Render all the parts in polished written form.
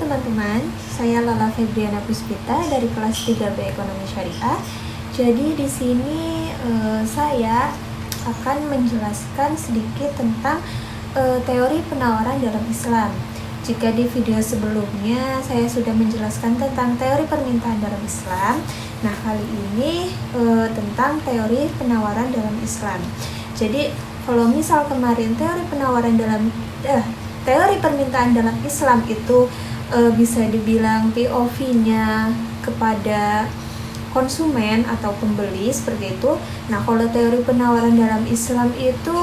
teman-teman, saya Lala Febriana Puspita dari kelas 3B Ekonomi Syariah. Jadi di sini saya akan menjelaskan sedikit tentang teori penawaran dalam Islam. Jika di video sebelumnya saya sudah menjelaskan tentang teori permintaan dalam Islam, nah kali ini tentang teori penawaran dalam Islam. Jadi kalau misal kemarin teori permintaan dalam Islam itu bisa dibilang POV-nya kepada konsumen atau pembeli seperti itu. Nah, kalau teori penawaran dalam Islam itu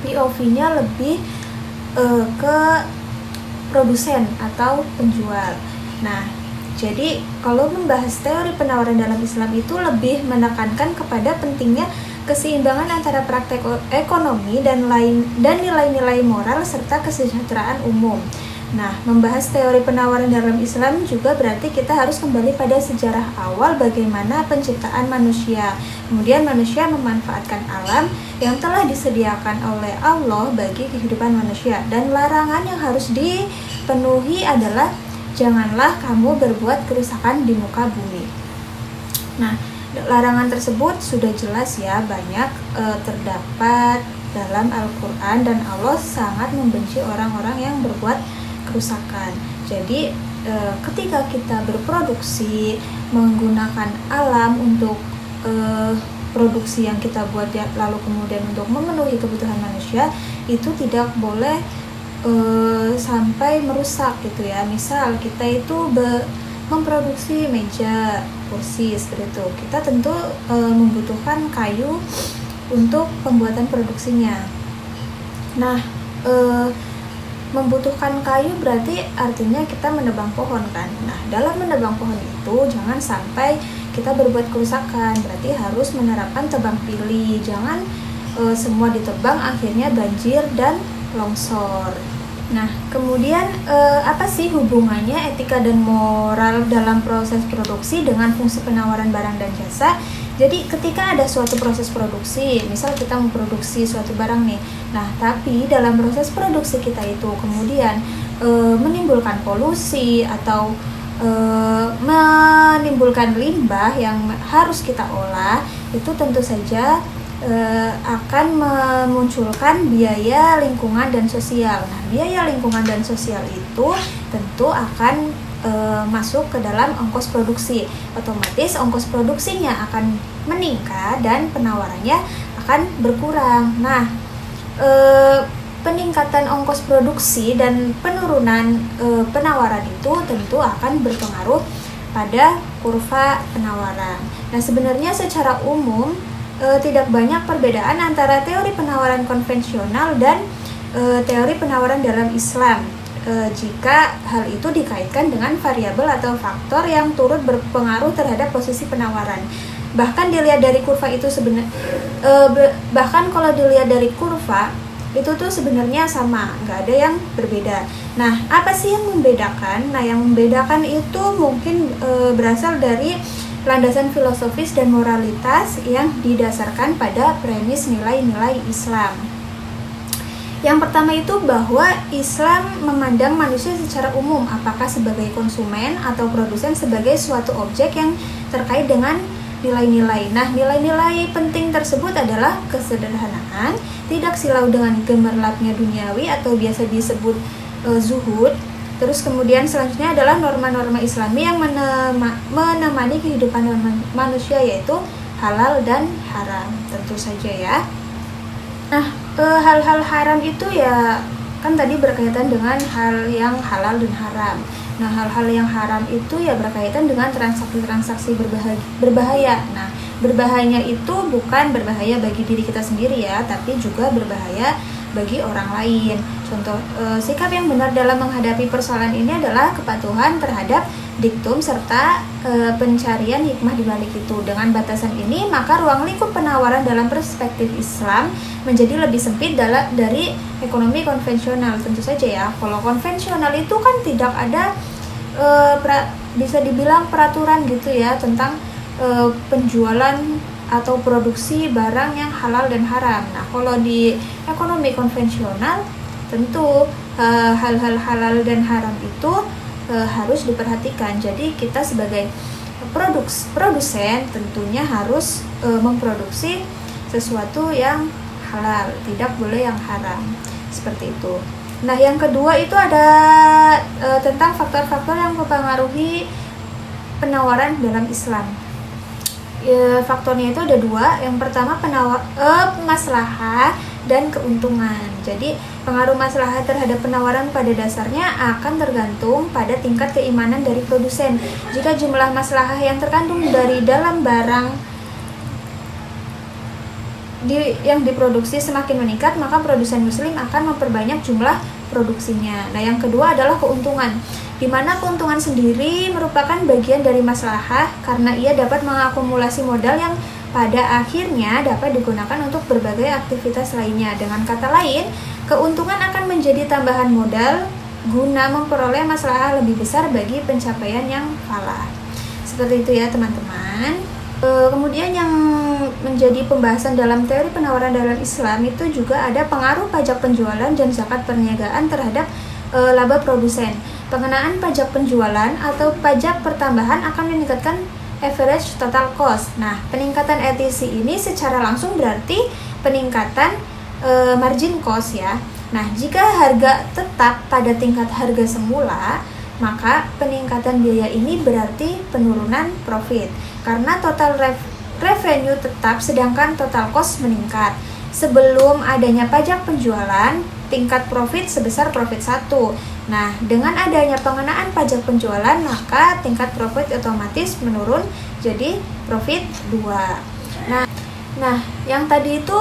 POV-nya lebih ke produsen atau penjual. Nah, jadi kalau membahas teori penawaran dalam Islam itu lebih menekankan kepada pentingnya keseimbangan antara praktek ekonomi dan nilai-nilai moral serta kesejahteraan umum. Nah, membahas teori penawaran dalam Islam juga berarti kita harus kembali pada sejarah awal bagaimana penciptaan manusia. Kemudian manusia memanfaatkan alam yang telah disediakan oleh Allah bagi kehidupan manusia. Dan larangan yang harus dipenuhi adalah janganlah kamu berbuat kerusakan di muka bumi. Nah, larangan tersebut sudah jelas ya, banyak terdapat dalam Al-Quran, dan Allah sangat membenci orang-orang yang berbuat kerusakan. Jadi ketika kita berproduksi menggunakan alam untuk produksi yang kita buat lalu kemudian untuk memenuhi kebutuhan manusia, itu tidak boleh sampai merusak gitu ya. Misal kita itu memproduksi meja, kursi seperti itu, kita tentu membutuhkan kayu untuk pembuatan produksinya. Nah, membutuhkan kayu berarti artinya kita menebang pohon kan. Nah, dalam menebang pohon itu jangan sampai kita berbuat kerusakan, berarti harus menerapkan tebang pilih. Jangan semua ditebang akhirnya banjir dan longsor. Nah, kemudian apa sih hubungannya etika dan moral dalam proses produksi dengan fungsi penawaran barang dan jasa? Jadi ketika ada suatu proses produksi, misal kita memproduksi suatu barang nih, nah tapi dalam proses produksi kita itu kemudian menimbulkan polusi atau menimbulkan limbah yang harus kita olah, itu tentu saja akan memunculkan biaya lingkungan dan sosial. Nah, biaya lingkungan dan sosial itu tentu akan masuk ke dalam ongkos produksi. Otomatis ongkos produksinya akan meningkat dan penawarannya akan berkurang. Nah, peningkatan ongkos produksi dan penurunan penawaran itu tentu akan berpengaruh pada kurva penawaran. Nah, sebenarnya secara umum tidak banyak perbedaan antara teori penawaran konvensional dan teori penawaran dalam Islam jika hal itu dikaitkan dengan variabel atau faktor yang turut berpengaruh terhadap posisi penawaran. Bahkan dilihat dari kurva itu bahkan kalau dilihat dari kurva itu tuh sebenarnya sama, nggak ada yang berbeda. Nah, apa sih yang membedakan? Nah, yang membedakan itu mungkin berasal dari landasan filosofis dan moralitas yang didasarkan pada premis nilai-nilai Islam. Yang pertama itu bahwa Islam memandang manusia secara umum, apakah sebagai konsumen atau produsen, sebagai suatu objek yang terkait dengan nilai-nilai. Nah, nilai-nilai penting tersebut adalah kesederhanaan, tidak silau dengan gemerlapnya duniawi atau biasa disebut zuhud. Terus kemudian selanjutnya adalah norma-norma Islami yang menemani kehidupan manusia, yaitu halal dan haram, tentu saja ya. Nah, hal-hal haram itu ya kan tadi berkaitan dengan hal yang halal dan haram. Nah, hal-hal yang haram itu ya berkaitan dengan transaksi-transaksi berbahaya. Nah, berbahayanya itu bukan berbahaya bagi diri kita sendiri ya, tapi juga berbahaya bagi orang lain. Contoh sikap yang benar dalam menghadapi persoalan ini adalah kepatuhan terhadap diktum serta pencarian hikmah di balik itu. Dengan batasan ini, maka ruang lingkup penawaran dalam perspektif Islam menjadi lebih sempit dari ekonomi konvensional. Tentu saja ya, kalau konvensional itu kan tidak ada bisa dibilang peraturan gitu ya tentang penjualan atau produksi barang yang halal dan haram. Nah, kalau di ekonomi konvensional tentu hal-hal halal dan haram itu harus diperhatikan. Jadi kita sebagai produsen tentunya harus memproduksi sesuatu yang halal, tidak boleh yang haram, seperti itu. Nah, yang kedua itu ada tentang faktor-faktor yang mempengaruhi penawaran dalam Islam. Faktornya itu ada dua. Yang pertama maslahah dan keuntungan. Jadi pengaruh maslahah terhadap penawaran pada dasarnya akan tergantung pada tingkat keimanan dari produsen. Jika jumlah maslahah yang terkandung dari dalam barang yang diproduksi semakin meningkat, maka produsen muslim akan memperbanyak jumlah produksinya. Nah, yang kedua adalah keuntungan, di mana keuntungan sendiri merupakan bagian dari maslahah karena ia dapat mengakumulasi modal yang pada akhirnya dapat digunakan untuk berbagai aktivitas lainnya. Dengan kata lain, keuntungan akan menjadi tambahan modal guna memperoleh maslahah lebih besar bagi pencapaian yang falah. Seperti itu ya teman-teman. Kemudian yang menjadi pembahasan dalam teori penawaran dalam Islam itu juga ada pengaruh pajak penjualan dan zakat perniagaan terhadap laba produsen. Pengenaan pajak penjualan atau pajak pertambahan akan meningkatkan average total cost. Nah, peningkatan ETC ini secara langsung berarti peningkatan margin cost ya. Nah, jika harga tetap pada tingkat harga semula, maka peningkatan biaya ini berarti penurunan profit karena total revenue tetap sedangkan total cost meningkat. Sebelum adanya pajak penjualan, tingkat profit sebesar profit 1. Nah, dengan adanya pengenaan pajak penjualan, maka tingkat profit otomatis menurun jadi profit 2. Nah, yang tadi itu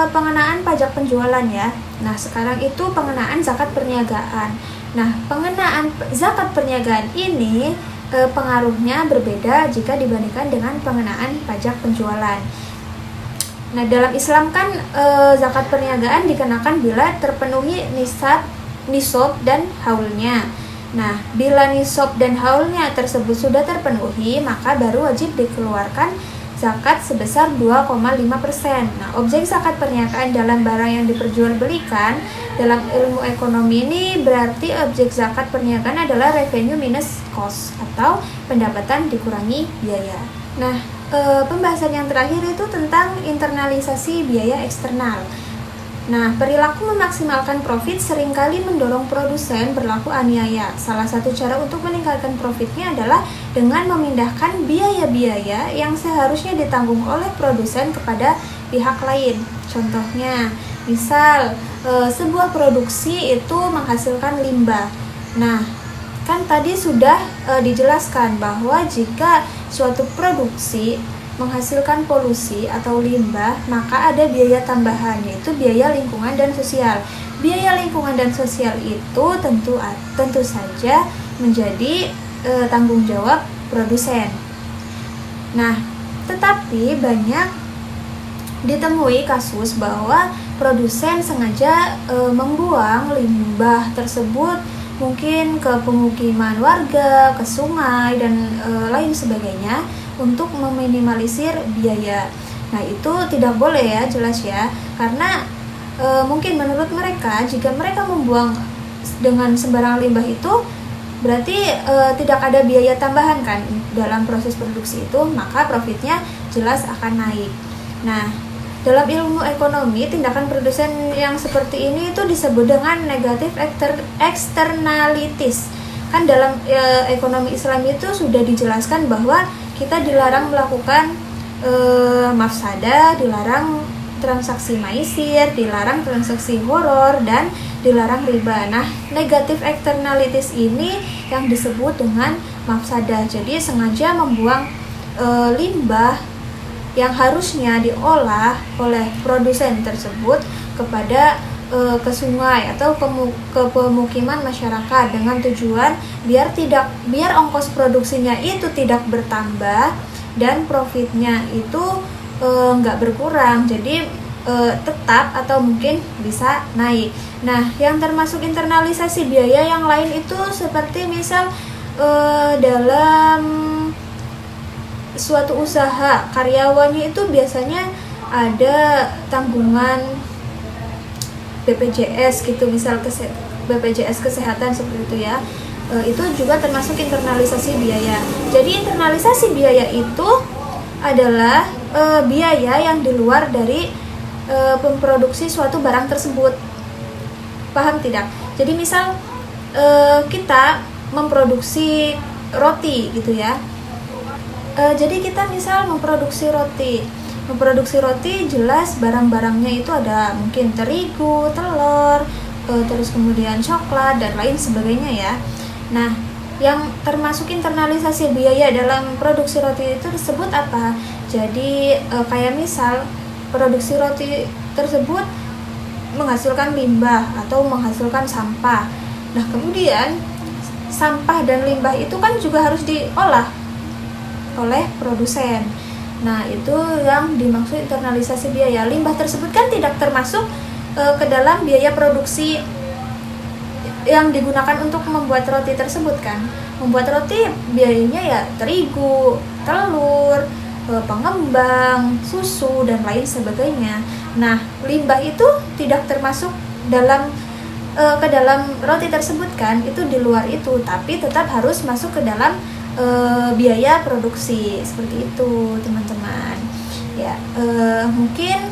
pengenaan pajak penjualan ya. Nah, sekarang itu pengenaan zakat perniagaan. Nah, pengenaan zakat perniagaan ini pengaruhnya berbeda jika dibandingkan dengan pengenaan pajak penjualan. Nah, dalam Islam kan zakat perniagaan dikenakan bila terpenuhi nisab dan haulnya. Nah, bila nisab dan haulnya tersebut sudah terpenuhi, maka baru wajib dikeluarkan zakat sebesar 2,5%. Nah, objek zakat perniagaan dalam barang yang diperjualbelikan dalam ilmu ekonomi ini berarti objek zakat perniagaan adalah revenue minus cost atau pendapatan dikurangi biaya. Nah, pembahasan yang terakhir itu tentang internalisasi biaya eksternal. Nah, perilaku memaksimalkan profit seringkali mendorong produsen berlaku aniaya. Salah satu cara untuk meningkatkan profitnya adalah dengan memindahkan biaya-biaya yang seharusnya ditanggung oleh produsen kepada pihak lain. Contohnya, misal sebuah produksi itu menghasilkan limbah. Nah, kan tadi sudah dijelaskan bahwa jika suatu produksi menghasilkan polusi atau limbah, maka ada biaya tambahan, yaitu biaya lingkungan dan sosial. Biaya lingkungan dan sosial itu tentu saja menjadi tanggung jawab produsen. Nah, tetapi banyak ditemui kasus bahwa produsen sengaja membuang limbah tersebut mungkin ke pemukiman warga, ke sungai, dan lain sebagainya untuk meminimalisir biaya. Nah, itu tidak boleh ya, jelas ya, karena mungkin menurut mereka jika mereka membuang dengan sembarang limbah itu berarti tidak ada biaya tambahan kan dalam proses produksi itu, maka profitnya jelas akan naik. Nah, dalam ilmu ekonomi, tindakan produsen yang seperti ini itu disebut dengan negative externalities. Kan dalam ekonomi Islam itu sudah dijelaskan bahwa kita dilarang melakukan mafsadah, dilarang transaksi maisir, dilarang transaksi horor, dan dilarang riba. Nah, negative externalities ini yang disebut dengan mafsadah. Jadi sengaja membuang limbah yang harusnya diolah oleh produsen tersebut kepada ke sungai atau ke pemukiman masyarakat dengan tujuan biar ongkos produksinya itu tidak bertambah dan profitnya itu nggak berkurang, jadi tetap atau mungkin bisa naik. Nah, yang termasuk internalisasi biaya yang lain itu seperti misal dalam suatu usaha karyawannya itu biasanya ada tanggungan BPJS gitu, misal BPJS kesehatan seperti itu ya, itu juga termasuk internalisasi biaya. Jadi internalisasi biaya itu adalah biaya yang di luar dari memproduksi suatu barang tersebut. Paham tidak? Jadi misal kita memproduksi roti gitu ya. Jadi kita misal memproduksi roti jelas barang-barangnya itu ada mungkin terigu, telur, terus kemudian coklat dan lain sebagainya ya. Nah, yang termasuk internalisasi biaya dalam produksi roti itu tersebut apa? Jadi kayak misal produksi roti tersebut menghasilkan limbah atau menghasilkan sampah. Nah, kemudian sampah dan limbah itu kan juga harus diolah oleh produsen. Nah, itu yang dimaksud internalisasi biaya. Limbah tersebut kan tidak termasuk ke dalam biaya produksi yang digunakan untuk membuat roti tersebut kan. Membuat roti biayanya ya terigu, telur, pengembang, susu dan lain sebagainya. Nah, limbah itu tidak termasuk dalam ke dalam roti tersebut kan, itu di luar itu, tapi tetap harus masuk ke dalam biaya produksi seperti itu teman-teman. Ya, mungkin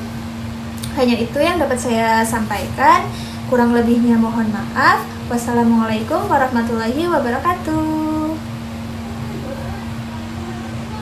hanya itu yang dapat saya sampaikan. Kurang lebihnya mohon maaf. Wassalamualaikum warahmatullahi wabarakatuh.